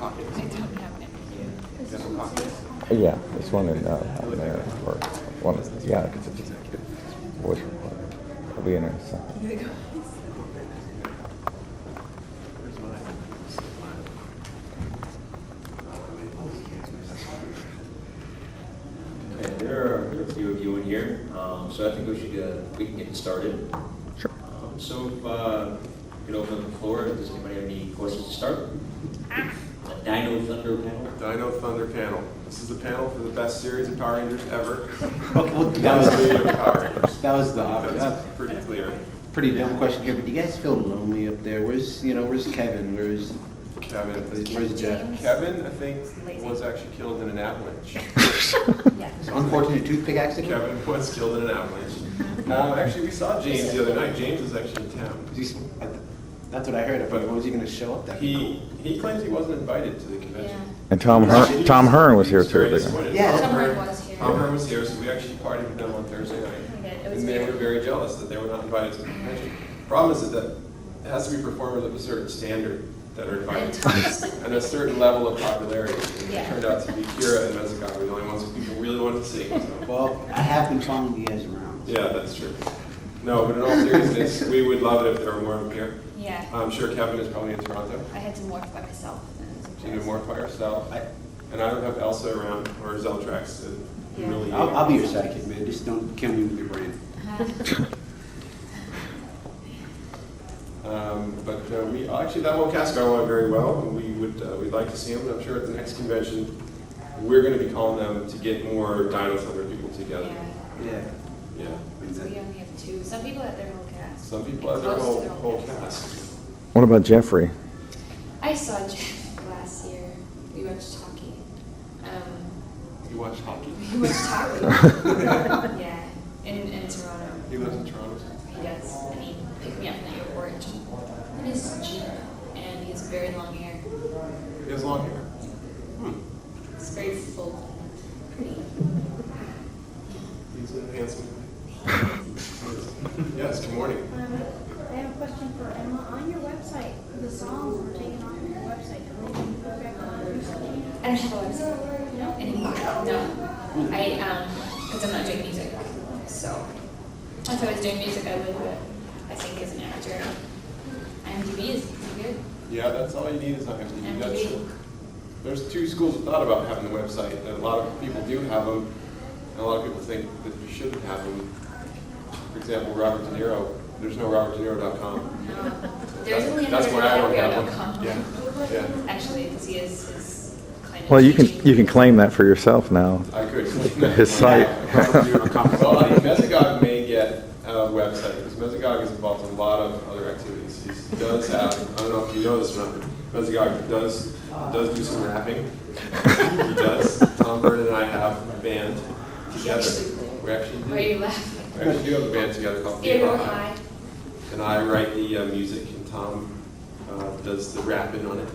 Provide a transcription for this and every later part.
pocket. I don't have an Demo pocket. Yeah, there's one in there, or one, yeah, because it's a voice recorder. It'll be in there in a second. Here we go. Where's mine? Okay, there are a few of you in here, so I think we can get started. Sure. So if you could open up the floor, does anybody have any questions to start? The DinoThunder panel. DinoThunder panel. This is the panel for the best series of Power Rangers ever. Okay, well, Best that series of Power Rangers. was the obvious. That's pretty clear. Pretty dumb question here, but do you guys feel lonely up there? Where's Kevin? Where's Kevin. Where's Jeff? Kevin, I think, was actually killed in an avalanche. Yeah. Unfortunate toothpick accident? Kevin was killed in an avalanche. Actually, we saw James the other night. James was actually in town. That's what I heard. But was he going to show up that He claims he wasn't invited to the convention. Yeah. And Tom Hearn was here too. Very didn't he? disappointed. Yeah. Tom Tom Hearn was here. Tom Hearn was here, so we actually partied with them on Thursday night. We did. It was And they weird. were very jealous that they were not invited to the convention. Problem is that it has to be performers of a certain standard that are invited and a certain level of popularity. And Yeah. it turned out to be Kira and Mesogog were the only ones who people really wanted to see. So. Well, I have been following you guys around. Yeah, that's true. No, but in all seriousness, we would love it if there were more of them here. Yeah. I'm sure Kevin is probably in Toronto. I had to morph by myself. She did more by herself. And I don't have Elsa around or Zeltrax to Yeah. really. I'll be your sidekick, man. Just don't kill me with your brain. But we actually that whole cast got along very well, and we'd like to see them. And I'm sure at the next convention we're going to be calling them to get more DinoThunder people together. Yeah. Yeah. Yeah. So we only have two. Some people have their whole cast. Some people have their Close to whole cast. What about Jeffrey? I saw Jeff last year. We watched hockey. You watch hockey? We watched hockey. Yeah. In Toronto. He lives in Toronto. He does. And he picked me up in the airport in his Jeep. And he has very long hair. He has long hair. It's very full. Pretty. He's a handsome guy. Yes. Good morning. I have a question for Emma. On your website, the songs were taken off of your website. Have they been put back on recently? I don't have a website anymore. No. Because I'm not doing music. So, if I was doing music, I would, but I think as an actor, IMDb is good. Yeah, that's all you need is IMDb. That's, IMDb. there's two schools of thought about having the website. And a lot of people do have them, and a lot of people think that you shouldn't have them. For example, Robert De Niro. There's no robertdeniro.com. No. There's only That's why I don't have com. one. Yeah. Yeah. Actually, because he is kind of. Well, you teaching. can claim that for yourself now. I could. His site. Well, I mean, Mesogog may get a website because Mesogog is involved in a lot of other activities. He does have, I don't know if you know this or not, but Mesogog does do some rapping. He does. Tom Vernon and I have a band together. We actually Why are do. you laughing? We actually do have a band together called Ear Ptera high. Ranger. And I write the music, and Tom does the rapping on it.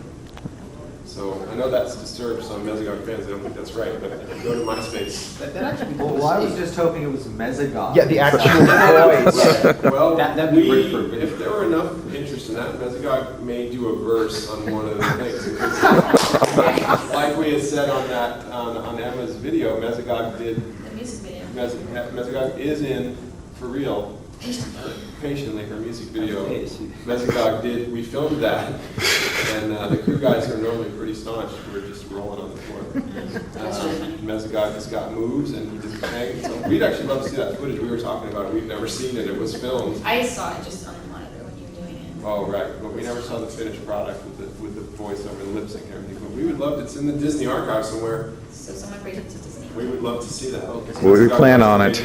So I know that's disturbed some Mesogog fans. I don't think that's right, but if you go to MySpace. Well, I was just hoping it was Mesogog. Yeah, the actual voice. Well, That'd be great for a video. if there were enough interest in that, Mesogog may do a verse on one of the things. Because like we had said on that on Emma's video, Mesogog did. The music video. Mesogog is in for real. Patiently, her music video. Mesogog did. We filmed that, and the crew guys are normally pretty staunch. We're just rolling on the floor. Mesogog has got moves, and he did the thing. So we'd actually love to see that footage. We were talking about it. We've never seen it. It was filmed. I saw it just on the monitor when you were doing it. Oh, right. But we never saw the finished product with the voiceover and lip sync and everything. But we would love. It's in the Disney archive somewhere. So someone brings it to Disney. We would love to see that. We plan on it.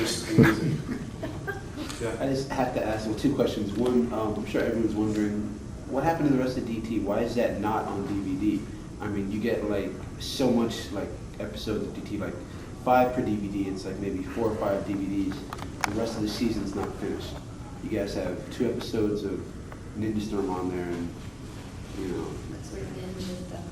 Yeah. I just have to ask, well, two questions. One, I'm sure everyone's wondering, what happened to the rest of DT? Why is that not on DVD? I mean, you get like so much like episodes of DT, like 5 per DVD. It's like maybe 4 or 5 DVDs. The rest of the season's not finished. You guys have 2 episodes of Ninja Storm on there, and you know. That's where Ninja Thunder.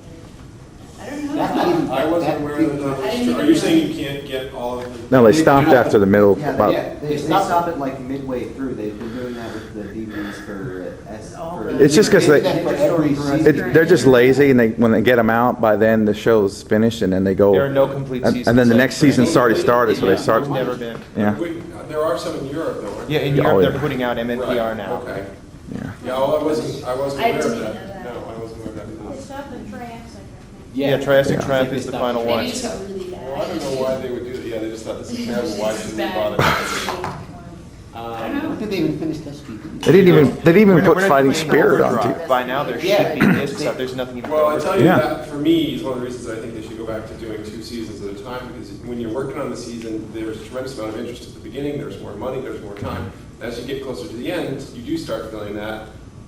I don't know. That's not even I wasn't aware of the, are you saying you can't get all of the? No, they stopped after the middle, Yeah, about, they stop it like midway through. They've been doing that with the DVDs for it's just because they're just lazy, and when they get them out, by then the show's finished, and then they go. There are no complete seasons. And then the next season's already started, so they start. There's never been. Yeah. There are some in Europe though, aren't Yeah, in there? Europe Oh, they're yeah. putting out MNPR now. Okay. Yeah. Yeah, well, I wasn't I aware of didn't know that. that. No, I wasn't aware of They that. stopped at Triassic. Yeah, Triassic Yeah. Triumph is the final one. Maybe it's got really bad. Well, I don't know why they would do it. Yeah, they just thought this is terrible. Why should we Bad. bother? I don't know. When did they even finish Tuskegee? They didn't even We're put not Fighting playing Spirit on Overdrive. TV. By now there Yeah. should be discs out. There's nothing even. Well, I tell you Yeah. that for me is one of the reasons I think they should go back to doing 2 seasons at a time, because when you're working on the season, there's a tremendous amount of interest at the beginning, there's more money, there's more time. As you get closer to the end, you do start feeling that,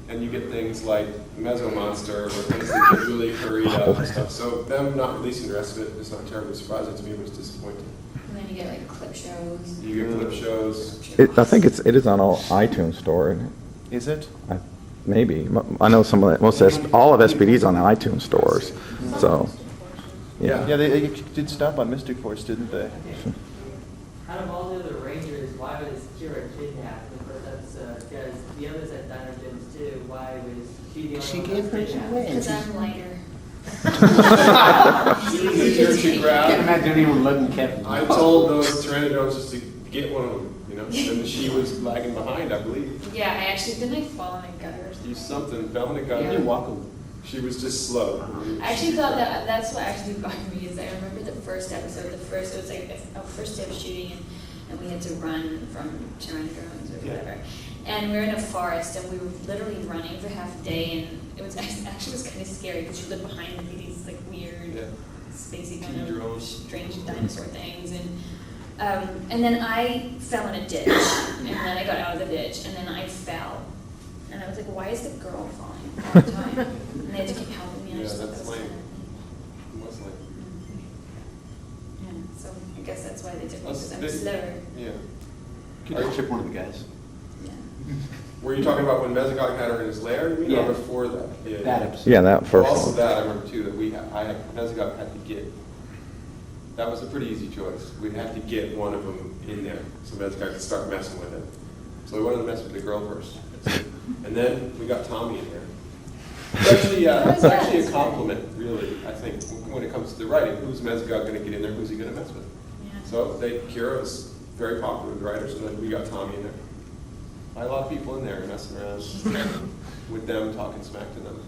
and you get things like Meso Monster, or things that get really hurried up and stuff. So them not releasing the rest of it is not terribly surprising to me, but it's disappointing. And then you get like clip shows. You get clip shows. I think it is on all iTunes store, isn't it? Is it? Maybe. I know some of all of SPD's on the iTunes stores. So, yeah. Yeah, they did stop on Mystic Force, didn't they? Out of all the other Rangers, why was Ptera kidnapped? That's because the others had DinoThunder too. Why was she the only She one gave that her was kidnapped? Because I'm lighter. She I grabbed. can't imagine anyone letting Kevin. I told those pteranodons just to get one of them, you know, and she was lagging behind, I believe. Yeah, I actually didn't I fall in a gutter or something. Do something, fell in a gutter. Yeah. You're welcome. She was just slow. I actually thought that's what actually bothered me is I remember the first episode, it was like our first day of shooting and we had to run from pteranodons or Yeah. whatever. And we were in a forest and we were literally running for half a day and it was actually was kind of scary because you look behind and see these like weird, Yeah. spacey kind Teen of drones. strange dinosaur things and then I fell in a ditch and then I got out of the ditch and then I fell. And I was like, why is the girl falling all the time? And they had to keep helping me. And I Yeah, just thought that's that was lame. kinda- It was like, Yeah, so I guess that's why they took me That's because I'm big. slower. yeah. Could you trip one of the guys? Yeah. Were you talking about when Mesogog had her in his lair, you mean, Yeah. or before that? Yeah. That episode. Yeah, that first Also one. that, I remember too, that Mesogog had to get, that was a pretty easy choice. We had to get one of them in there, so Mesogog could start messing with it. So we wanted to mess with the girl first. And then we got Tommy in there. It's actually a compliment, really, I think, when it comes to the writing. Who's Mesogog going to get in there? Who's he going to mess with? Yeah. So Kira was very popular with writers, and then we got Tommy in there. I had a lot of people in there messing around with them, talking smack to them.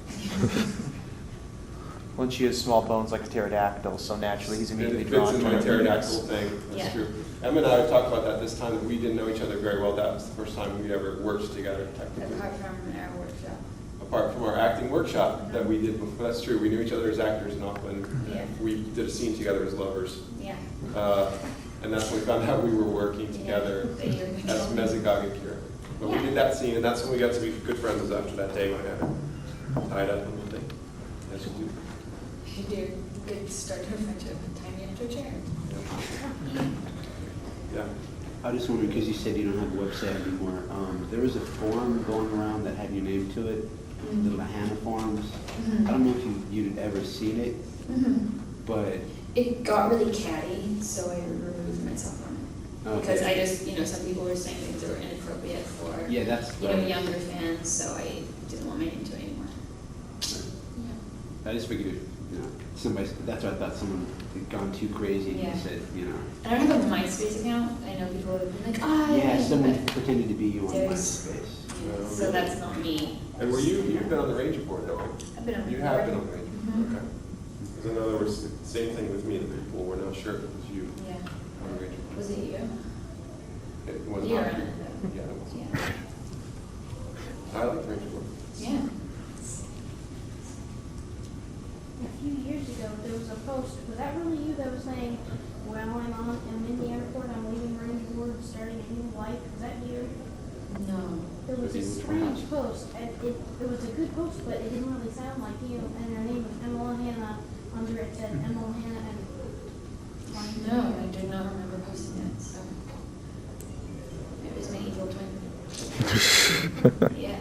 Well, she has small bones like a pterodactyl, so naturally he's immediately It drawn fits in to my her. pterodactyl thing, that's Yeah. true. Emma and I have talked about that this time, that we didn't know each other very well. That was the first time we ever worked together technically. Apart from our workshop. Apart from our acting workshop that we did before, that's true, we knew each other as actors in Auckland. Yeah. We did a scene together as lovers. Yeah. And that's when we found out we were working together Yeah, that you were- as Mesogog and Kira. But we Yeah. did that scene, and that's when we got to be good friends, was after that day when I had her tied up and everything. As you do. You do good start to a friendship and tie me into a chair. Yeah. I just wondering, because you said you don't have a website anymore, there was a forum going around that had your name to it, the Lahana forums. I don't know if you'd ever seen it, but It got really catty, so I removed myself from it. Okay. Because I just, some people were saying things that were inappropriate for, yeah, that's younger fans, so I didn't want my name to it anymore. Yeah. I just figured, somebody. That's why I thought someone had gone too crazy Yeah. and said, I don't have a MySpace account. I know people have been like, yeah, someone but- pretended to be you on There's- MySpace. So that's not me. And you've been on the Ranger board, though, right? I've been on You the have board. been on the Ranger board, okay. Because in other words, the same thing with me, that people were not sure if it was you Yeah. on the Ranger board. Was it you? It was You're not. on it, though. Yeah, it was. Yeah. I like the Ranger board. Yeah. A few years ago, there was a post, was that really you that was saying, well, I'm in the airport, I'm leaving Ranger Board, starting a new life, was that you? No. It was a strange post, and it was a good post, but it didn't really sound like you, and her name was Emma Lahana, under it said Emma Lahana, and. No, I do not remember posting it, so. It was my evil twin. Yeah.